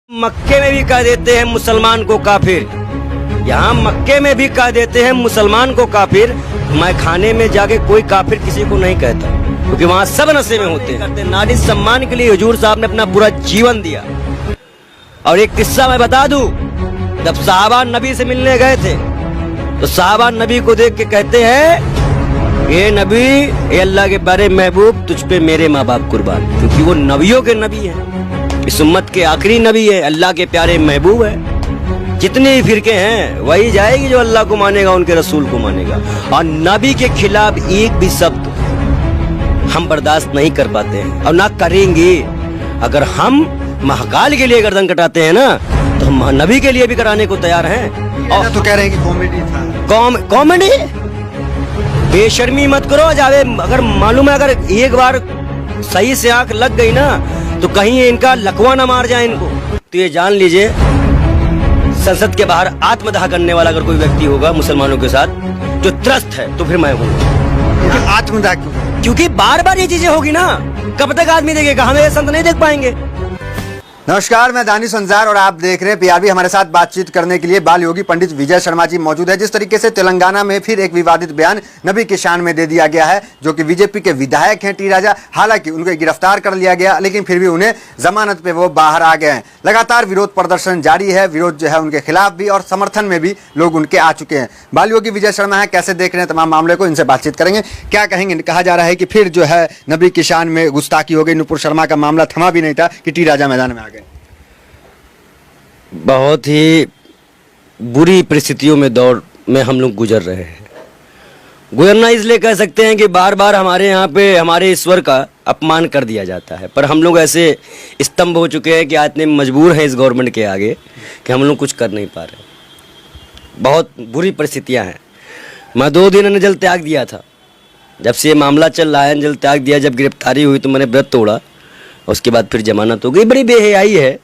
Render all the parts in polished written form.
मक्के में भी कह देते हैं मुसलमान को काफिर, यहाँ मक्के में भी कह देते हैं मुसलमान को काफिर। मैं खाने में जाके कोई काफिर किसी को नहीं कहता, क्योंकि वहाँ सब नशे में होते हैं। नारी सम्मान के लिए हुजूर साहब ने अपना पूरा जीवन दिया। और एक किस्सा मैं बता दूं, जब साहबा नबी से मिलने गए थे तो साहबा नबी को देख के कहते हैं, ये नबी, ये अल्लाह के प्यारे महबूब, तुझ पे मेरे माँ बाप कुर्बान, क्योंकि वो नबियों के नबी हैं, इस उम्मत के आखिरी नबी है, अल्लाह के प्यारे महबूब है। जितने भी फिरके हैं वही जाएगी जो अल्लाह को मानेगा, उनके रसूल को मानेगा। और नबी के खिलाफ एक भी शब्द हम बर्दाश्त नहीं कर पाते हैं और ना करेंगे। अगर हम महाकाल के लिए गर्दन कटाते हैं ना, तो हम नबी के लिए भी कराने को तैयार हैं। और तो कह रहे हैं कि कॉमेडी था। कॉमेडी बेशर्मी मत करो जावे। अगर मालूम है, अगर एक बार सही से आंख लग गई ना, तो कहीं इनका लकवा ना मार जाए इनको। तो ये जान लीजिए, संसद के बाहर आत्मदाह करने वाला अगर कोई व्यक्ति होगा मुसलमानों के साथ जो त्रस्त है, तो फिर मैं हूँ। आत्मदाह क्यों? क्योंकि बार बार ये चीजें होगी ना, कब तक आदमी देखेगा? हमें ये संत नहीं देख पाएंगे। नमस्कार, मैं दानिश संजार और आप देख रहे हैं पीआरबी। हमारे साथ बातचीत करने के लिए बाल योगी पंडित विजय शर्मा जी मौजूद है। जिस तरीके से तेलंगाना में फिर एक विवादित बयान नबी की शान में दे दिया गया है, जो कि बीजेपी के विधायक हैं टी राजा, हालांकि उनको गिरफ्तार कर लिया गया, लेकिन फिर भी उन्हें जमानत पे वो बाहर आ गए हैं। लगातार विरोध प्रदर्शन जारी है, विरोध जो है उनके खिलाफ भी और समर्थन में भी लोग उनके आ चुके हैं। बाल योगी विजय शर्मा है, कैसे देख रहे हैं तमाम मामले को, इनसे बातचीत करेंगे। क्या कहेंगे? कहा जा रहा है कि फिर जो है नबी की शान में गुस्ताखी हो गई। नुपुर शर्मा का मामला थमा भी नहीं था कि टी राजा मैदान में आ गए। बहुत ही बुरी परिस्थितियों में दौर में हम लोग गुजर रहे हैं। गुजरना इसलिए कह सकते हैं कि बार बार हमारे यहाँ पे हमारे ईश्वर का अपमान कर दिया जाता है, पर हम लोग ऐसे स्तंभ हो चुके हैं कि आज इतने मजबूर हैं इस गवर्नमेंट के आगे कि हम लोग कुछ कर नहीं पा रहे। बहुत बुरी परिस्थितियाँ हैं। मैं 2 दिन अनजल त्याग दिया था। जब से ये मामला चल रहा है, अनजल त्याग दिया। जब गिरफ्तारी हुई तो मैंने व्रत तोड़ा, उसके बाद फिर जमानत हो गई। बड़ी बेहयाई है।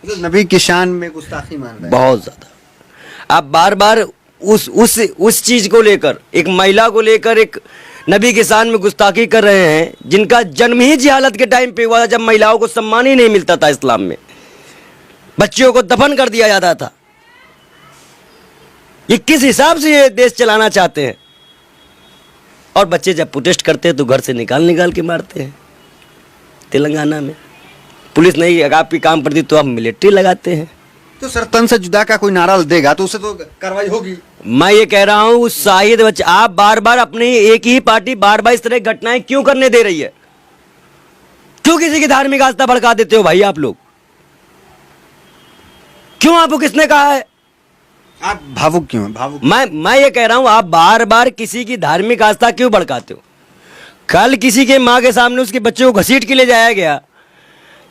नबी की शान में गुस्ताखी मान रहे हैं बहुत ज्यादा। आप बार बार उस चीज को लेकर, एक महिला को लेकर एक नबी की शान में गुस्ताखी कर रहे हैं, जिनका जन्म ही जिहालत के टाइम पे हुआ था, जब महिलाओं को सम्मान ही नहीं मिलता था इस्लाम में, बच्चियों को दफन कर दिया जाता था। ये किस हिसाब से ये देश चलाना चाहते हैं? और बच्चे जब प्रोटेस्ट करते हैं तो घर से निकाल के मारते हैं। तेलंगाना में पुलिस नहीं आपकी काम करती तो आप मिलिट्री लगाते हैं। तो सर, तन से जुदा का कोई नारा देगा तो उससे तो कार्रवाई होगी। मैं ये कह रहा हूं, उस शाहिद बच्चे, आप बार बार अपनी एक ही पार्टी बार बार इस तरह की घटनाएं क्यों करने दे रही है? क्यों किसी की धार्मिक आस्था भड़का देते हो भाई आप लोग? क्यों? आपको किसने कहा है? आप भावुक क्यों हैं? भावुक मैं ये कह रहा हूं, आप बार बार किसी की धार्मिक आस्था क्यों भड़काते हो? कल किसी के माँ के सामने उसके बच्चे को घसीट के ले जाया गया।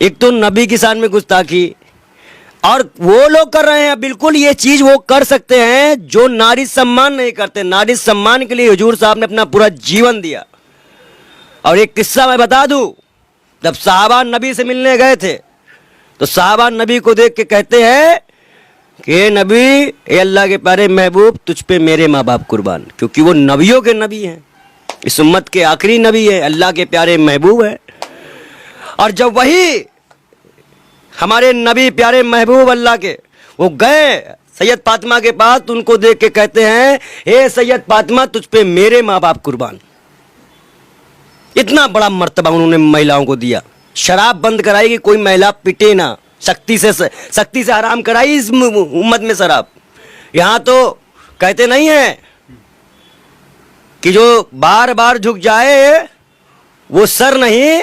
एक तो नबी की शान में गुस्ताखी, और वो लोग कर रहे हैं। बिल्कुल ये चीज वो कर सकते हैं जो नारी सम्मान नहीं करते। नारी सम्मान के लिए हुजूर साहब ने अपना पूरा जीवन दिया। और एक किस्सा मैं बता दूं, जब साहबा नबी से मिलने गए थे तो साहबा नबी को देख के कहते हैं कि ये नबी, ये अल्लाह के प्यारे महबूब, तुझ पे मेरे माँ बाप कुर्बान, क्योंकि वो नबियों के नबी हैं, इस उम्मत के आखिरी नबी है, अल्लाह के प्यारे महबूब है। और जब वही हमारे नबी प्यारे महबूब अल्लाह के वो गए सैयद फातिमा के पास, तो उनको देख के कहते हैं, हे सैयद फातिमा, तुझ पे मेरे माँ बाप कुर्बान। इतना बड़ा मर्तबा उन्होंने महिलाओं को दिया। शराब बंद कराई कि कोई महिला पिटे ना, सख्ती से हराम कराई इस उम्मत में शराब। यहाँ तो कहते नहीं है कि जो बार बार झुक जाए वो सर नहीं।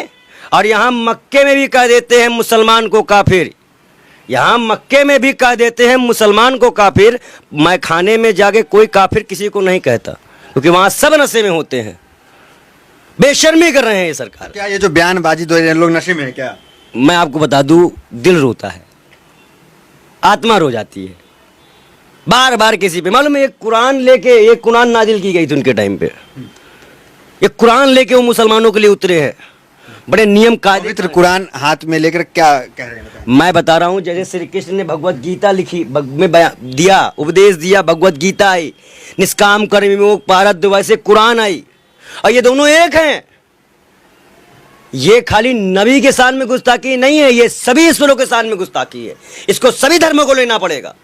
और यहाँ मक्के में भी कह देते हैं मुसलमान को काफिर, यहाँ मक्के में भी कह देते हैं मुसलमान को काफिर। मैं खाने में जाके कोई काफिर किसी को नहीं कहता, क्योंकि वहाँ सब नशे में होते हैं। बेशर्मी कर रहे हैं ये सरकार। क्या ये जो बयानबाजी दो लोग नशे में है क्या? मैं आपको बता दूं, दिल रोता है, आत्मा रो जाती है बार बार किसी पे। मालूम है, एक कुरान नाजिल की गई थी उनके टाइम पे। एक कुरान लेके वो मुसलमानों के लिए उतरे हैं, बड़े नियम कायदे। पवित्र कुरान हाथ में लेकर क्या कह रहे हैं? मैं बता रहा हूँ, जैसे श्री कृष्ण ने भगवत गीता लिखी, में दिया, उपदेश दिया, भगवत गीता आई, निष्काम कर्म विमोक्ष पारद, वैसे कुरान आई। और ये दोनों एक हैं। ये खाली नबी के शान में गुस्ताखी नहीं है, ये सभी ईश्वरों के शान में गुस्ताखी है। इसको सभी धर्मों को लेना पड़ेगा।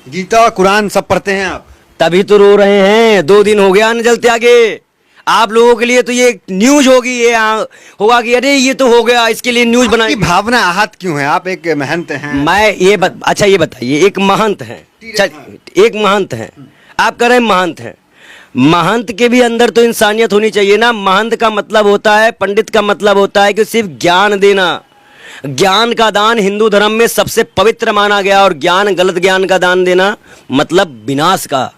गीता कुरान सब पढ़ते हैं आप? तभी तो रो रहे हैं, 2 दिन हो गया न जलते आगे। आप लोगों के लिए तो ये न्यूज होगी, ये होगा कि अरे ये तो हो गया, इसके लिए न्यूज बनाई। भावना आहत क्यों है? आप एक महंत हैं। मैं अच्छा ये बताइए, एक महंत हैं, एक महंत हैं, आप कह रहे हैं महंत हैं। महंत के भी अंदर तो इंसानियत होनी चाहिए ना। महंत का मतलब होता है, पंडित का मतलब होता है कि सिर्फ ज्ञान देना। ज्ञान का दान हिंदू धर्म में सबसे पवित्र माना गया, और ज्ञान, गलत ज्ञान का दान देना मतलब विनाश का।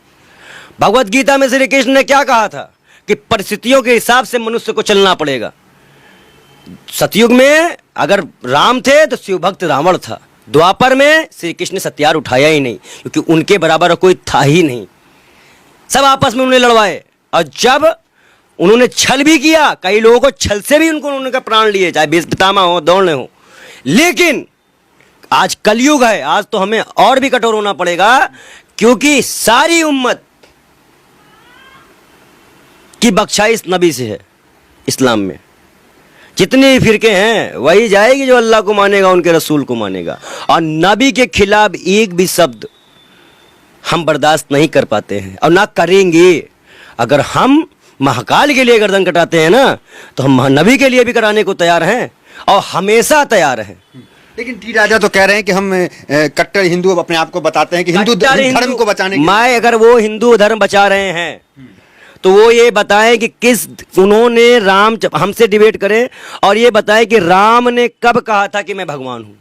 भगवत गीता में श्री कृष्ण ने क्या कहा था कि परिस्थितियों के हिसाब से मनुष्य को चलना पड़ेगा। सतयुग में अगर राम थे तो शिव भक्त रावण था। द्वापर में श्री कृष्ण ने सत्यार उठाया ही नहीं, क्योंकि उनके बराबर कोई था ही नहीं। सब आपस में उन्हें लड़वाए, और जब उन्होंने छल भी किया, कई लोगों को छल से भी उनका प्राण लिए, चाहे भीष्म पितामह हो, द्रोण हो। लेकिन आज कलयुग है, आज तो हमें और भी कठोर होना पड़ेगा, क्योंकि सारी उम्मत की बख्शाइश नबी से है। इस्लाम में जितने फिरके हैं वही जाएगी जो अल्लाह को मानेगा, उनके रसूल को मानेगा। और नबी के खिलाफ एक भी शब्द हम बर्दाश्त नहीं कर पाते हैं, और ना करेंगे। अगर हम महाकाल के लिए गर्दन कटाते हैं ना, तो हम नबी के लिए भी कराने को तैयार हैं, और हमेशा तैयार हैं। लेकिन टी राजा तो कह रहे हैं कि हम कट्टर हिंदू अपने आप को बताते हैं कि हिंदू धर्म को बचाने के लिए। अगर वो हिंदू धर्म बचा रहे हैं तो वो ये बताएं कि किस उन्होंने राम हमसे डिबेट करें, और ये बताएं कि राम ने कब कहा था कि मैं भगवान हूं।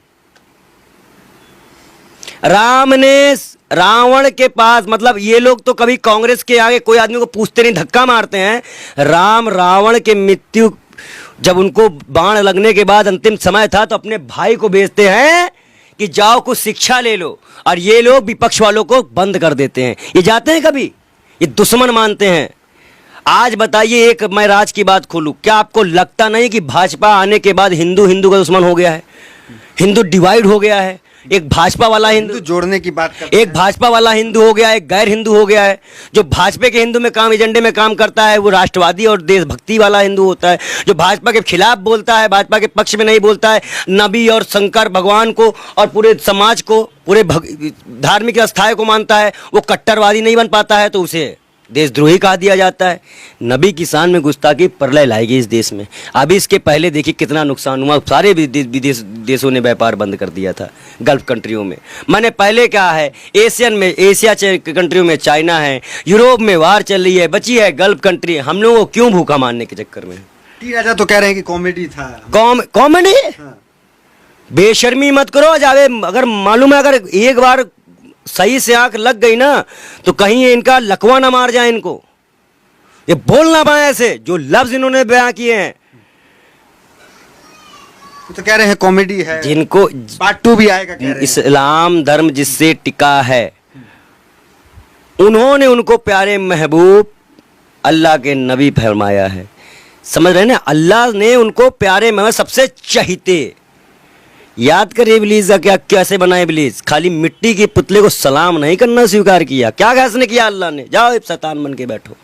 राम ने रावण के पास, मतलब ये लोग तो कभी कांग्रेस के आगे कोई आदमी को पूछते नहीं, धक्का मारते हैं। राम रावण के मृत्यु, जब उनको बाण लगने के बाद अंतिम समय था, तो अपने भाई को भेजते हैं कि जाओ कुछ शिक्षा ले लो, और ये लोग विपक्ष वालों को बंद कर देते हैं। ये जाते हैं कभी, ये दुश्मन मानते हैं। आज बताइए, एक मैं राज की बात खोलूं, क्या आपको लगता नहीं कि भाजपा आने के बाद हिंदू हिंदू का दुश्मन हो गया है? हिंदू डिवाइड हो गया है। एक भाजपा वाला हिंदू जोड़ने की बात करते हैं, एक भाजपा वाला हिंदू हो गया, एक गैर हिंदू हो गया है। जो भाजपा के हिंदू में काम, एजेंडे में काम करता है, वो राष्ट्रवादी और देशभक्ति वाला हिंदू होता है। जो भाजपा के खिलाफ बोलता है, भाजपा के पक्ष में नहीं बोलता है, नबी और शंकर भगवान को और पूरे समाज को, पूरे धार्मिक आस्थाएं को मानता है, वो कट्टरवादी नहीं बन पाता है, तो उसे देशद्रोही कहा दिया जाता है। नबी की शान में गुस्ताखी प्रलय लाएगी इस देश में। अभी इसके पहले देखिए कितना नुकसान हुआ, सारे देशों ने व्यापार बंद कर दिया था, गल्फ कंट्रियों में। मैंने पहले कहा है, एशिया कंट्रियों में चाइना है, यूरोप में वार चल रही है, बची है गल्फ कंट्री। हम लोगों को क्यों भूखा मारने के चक्कर में? टी राजा तो कह रहे हैं कि कॉमेडी था। कॉमेडी? बेशर्मी मत करो जावे। अगर मालूम है, अगर एक बार सही से आंख लग गई ना, तो कहीं इनका लकवा ना मार जाए इनको। ये बोल ना पाए ऐसे, जो लफ्ज इन्होंने बयां किए हैं। तो कह रहे हैं कॉमेडी है, जिनको पार्ट 2 भी आएगा कह रहे हैं। इस्लाम धर्म जिससे टिका है, उन्होंने उनको प्यारे महबूब अल्लाह के नबी फरमाया है। समझ रहे हैं ना? अल्लाह ने उनको प्यारे महबूब सबसे चहीते। याद करिए इब्लीस का क्या, कैसे बना इब्लीस? खाली मिट्टी के पुतले को सलाम नहीं करना स्वीकार किया। क्या फैसले किया अल्लाह ने? जाओ शैतान बन के बैठो।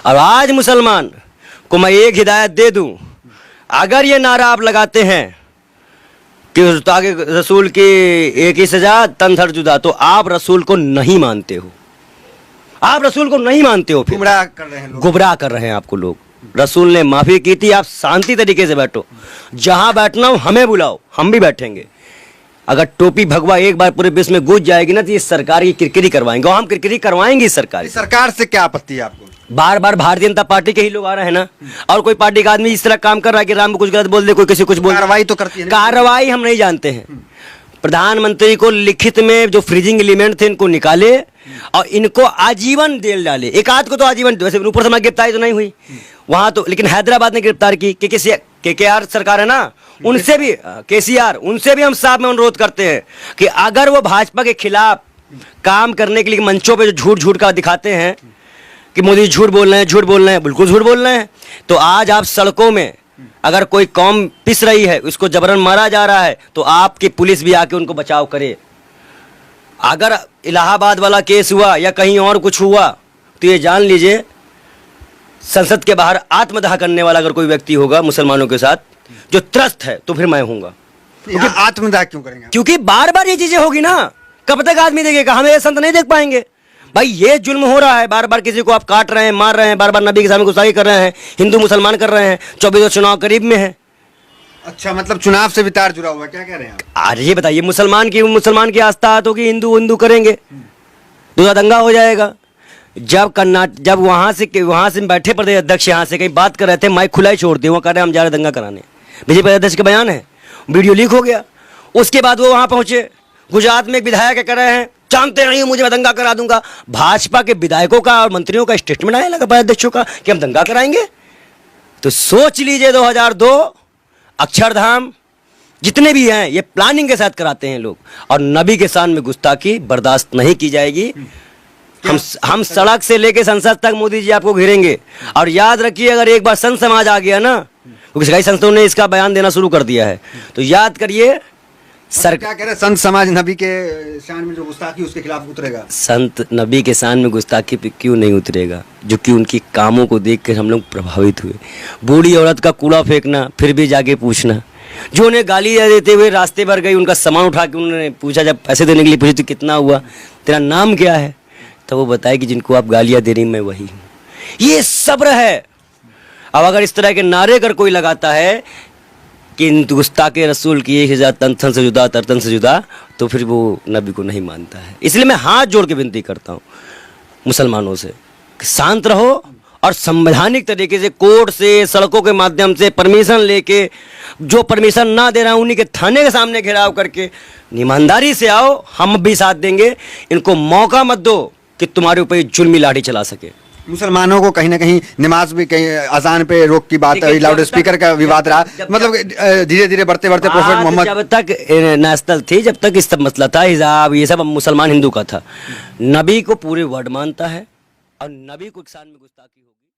और आज मुसलमान को मैं एक हिदायत दे दूं, अगर ये नारा आप लगाते हैं कि ताकि रसूल की एक ही सजा तन धड़ जुदा, तो आप रसूल को नहीं मानते हो। आप रसूल को नहीं मानते हो, गुमराह कर रहे हैं लोग। गुमराह कर रहे हैं आपको लोग। रसूल ने माफी की थी, आप शांति तरीके से बैठो। जहां बैठना हो हमें बुलाओ, हम भी बैठेंगे। अगर टोपी भगवा एक बार पूरे विश्व में गूंज जाएगी ना, तो ये सरकार की किरकिरी करवाएंगे, और हम किरकिरी करवाएंगे सरकार से। क्या आपत्ति है आपको? बार बार भारतीय जनता पार्टी के ही लोग आ रहे हैं ना, और कोई पार्टी का आदमी इस तरह काम कर रहा है कि राम को कुछ गलत बोल दे, कोई किसी कुछ बोल। कार्रवाई तो करती है। कार्रवाई हम नहीं जानते हैं। प्रधानमंत्री को लिखित में जो फ्रीजिंग एलिमेंट थे इनको निकाले, और इनको आजीवन जेल डाले। एक आध को तो आजीवन, वैसे ऊपर से गिरफ्तारी तो नहीं हुई वहां तो, लेकिन हैदराबाद ने गिरफ्तार की। केकेआर सरकार है ना, उनसे भी, केसीआर, उनसे भी हम साहब में अनुरोध करते हैं कि अगर वो भाजपा के खिलाफ काम करने के लिए मंचों पे जो झूठ का दिखाते हैं कि मोदी झूठ बोल रहे हैं, झूठ बोल रहे हैं, बिल्कुल झूठ बोल रहे हैं, तो आज आप सड़कों में अगर कोई कौम पिस रही है, उसको जबरन मारा जा रहा है, तो आपकी पुलिस भी आके उनको बचाव करे। अगर इलाहाबाद वाला केस हुआ या कहीं और कुछ हुआ, तो ये जान लीजिए संसद के बाहर आत्मदाह करने वाला अगर कोई व्यक्ति होगा मुसलमानों के साथ जो त्रस्त है, तो फिर मैं हूँगा। यहाँ आत्मदाह क्यों करेंगे? क्योंकि बार बार ये चीजें होगी ना, कब तक आदमी देखेगा? हमें ये संत नहीं देख पाएंगे भाई। ये जुल्म हो रहा है, बार बार किसी को आप काट रहे हैं, मार रहे हैं, बार बार नबी के सामने गुस्ताखी कर रहे हैं, हिंदू मुसलमान कर रहे हैं। 24 चुनाव करीब में है। अच्छा, मतलब चुनाव से भी तार जुड़ा हुआ है, क्या कह रहे हैं आप? अरे ये बताइए, मुसलमान की आस्था तो कि हिंदू हिंदू करेंगे, दूसरा दंगा हो जाएगा। जब वहां से बैठे प्रदेश अध्यक्ष यहाँ से कहीं बात कर रहे थे, माइक खुला ही छोड़ दिया, वो कह रहे हम जा रहे दंगा कराने। बीजेपी अध्यक्ष का बयान है, वीडियो लीक हो गया। उसके बाद वो वहां पहुंचे, गुजरात में एक विधायक कह रहे हैं जानते नहीं मुझे, मैं दंगा करा दूंगा। भाजपा के विधायकों का और मंत्रियों का स्टेटमेंट आया लगा अध्यक्षों का कि हम दंगा कराएंगे। तो सोच लीजिए 2002 अक्षरधाम जितने भी हैं ये प्लानिंग के साथ कराते हैं लोग, और नबी के शान में गुस्ताखी बर्दाश्त नहीं की जाएगी। हम सड़क से लेके संसद तक मोदी जी आपको घेरेंगे। और याद रखिए, अगर एक बार संत समाज आ गया ना, क्योंकि कई संतों ने इसका बयान देना शुरू कर दिया है, तो याद करिए क्या कह रहे हैं? संत समाज नबी के शान में जो गुस्ताखी उसके खिलाफ उतरेगा। संत नबी के शान में गुस्ताखी पे क्यों नहीं उतरेगा? जो कि उनकी कामों को देख कर हम लोग प्रभावित हुए। बूढ़ी औरत का कूड़ा फेंकना, फिर भी जाके पूछना। जो उन्हें गाली देते हुए रास्ते पर गई, उनका सामान उठा के उन्होंने पूछा, जब पैसे देने के लिए पूछे तो कितना हुआ, तेरा नाम क्या है, तो वो बताए कि जिनको आप गालियाँ दे रही मैं वही हूँ। ये सब्र है। अब अगर इस तरह के नारे अगर कोई लगाता है कि गुस्ताखे रसूल की 1000 तन से जुदा तरतन से जुदा, तो फिर वो नबी को नहीं मानता है। इसलिए मैं हाथ जोड़ के विनती करता हूँ मुसलमानों से कि शांत रहो और संवैधानिक तरीके से कोर्ट से, सड़कों के माध्यम से परमिशन लेके, जो परमिशन ना दे रहा उन्हीं के थाने के सामने घेराव करके ईमानदारी से आओ, हम भी साथ देंगे। इनको मौका मत दो कि तुम्हारे ऊपर जुल्मी लाठी चला सके। मुसलमानों को कहीं ना कहीं नमाज भी, कहीं अजान पे रोक की बात है, लाउड स्पीकर का विवाद रहा, मतलब धीरे धीरे बढ़ते बढ़ते प्रोफेट मोहम्मद, जब तक नेशनल थी, जब तक इस सब मसला था, हिजाब ये सब मुसलमान हिंदू का था। नबी को पूरे वर्ड मानता है और नबी को एक शान में गुस्ताखी होगी।